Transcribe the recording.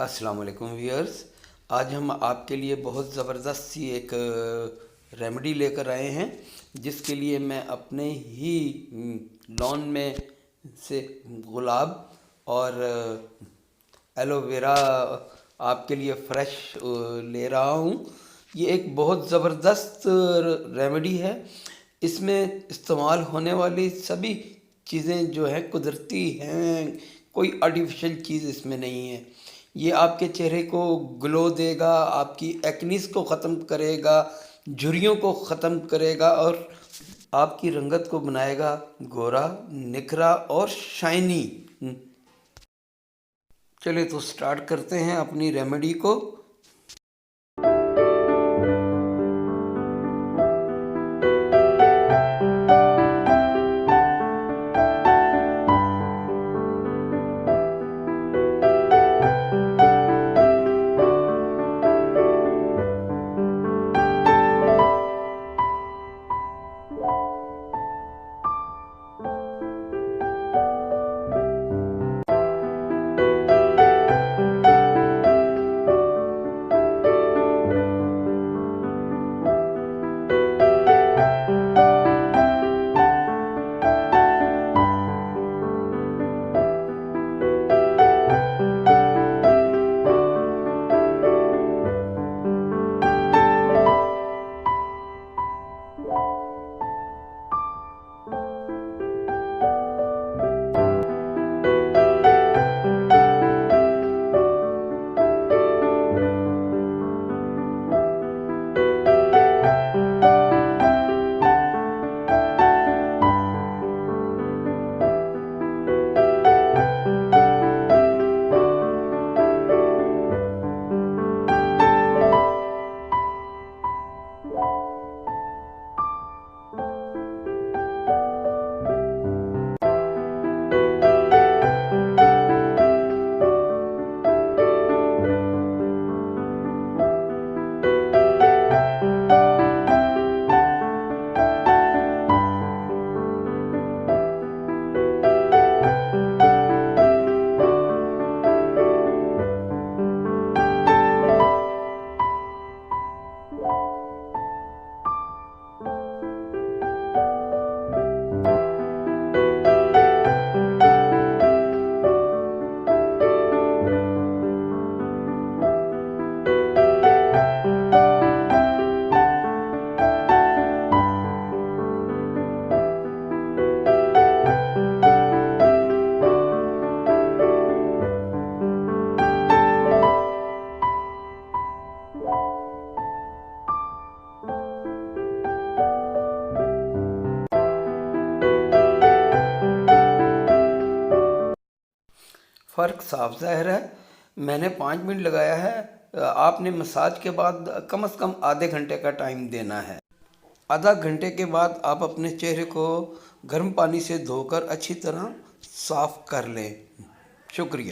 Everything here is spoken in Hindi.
अस्सलाम वालेकुम व्यूअर्स। आज हम आपके लिए बहुत ज़बरदस्त सी एक रेमेडी लेकर आए हैं, जिसके लिए मैं अपने ही लॉन में से गुलाब और एलोवेरा आपके लिए फ्रेश ले रहा हूँ। ये एक बहुत ज़बरदस्त रेमेडी है। इसमें इस्तेमाल होने वाली सभी चीज़ें जो हैं कुदरती हैं, कोई आर्टिफिशियल चीज़ इसमें नहीं है। ये आपके चेहरे को ग्लो देगा, आपकी एक्नीस को ख़त्म करेगा, झुर्रियों को ख़त्म करेगा और आपकी रंगत को बनाएगा गोरा, निखरा और शाइनी। चलिए तो स्टार्ट करते हैं अपनी रेमेडी को। फ़र्क साफ ज़ाहिर है। मैंने 5 मिनट लगाया है। आपने मसाज के बाद कम से कम आधे घंटे का टाइम देना है। आधा घंटे के बाद आप अपने चेहरे को गर्म पानी से धोकर अच्छी तरह साफ़ कर लें। शुक्रिया।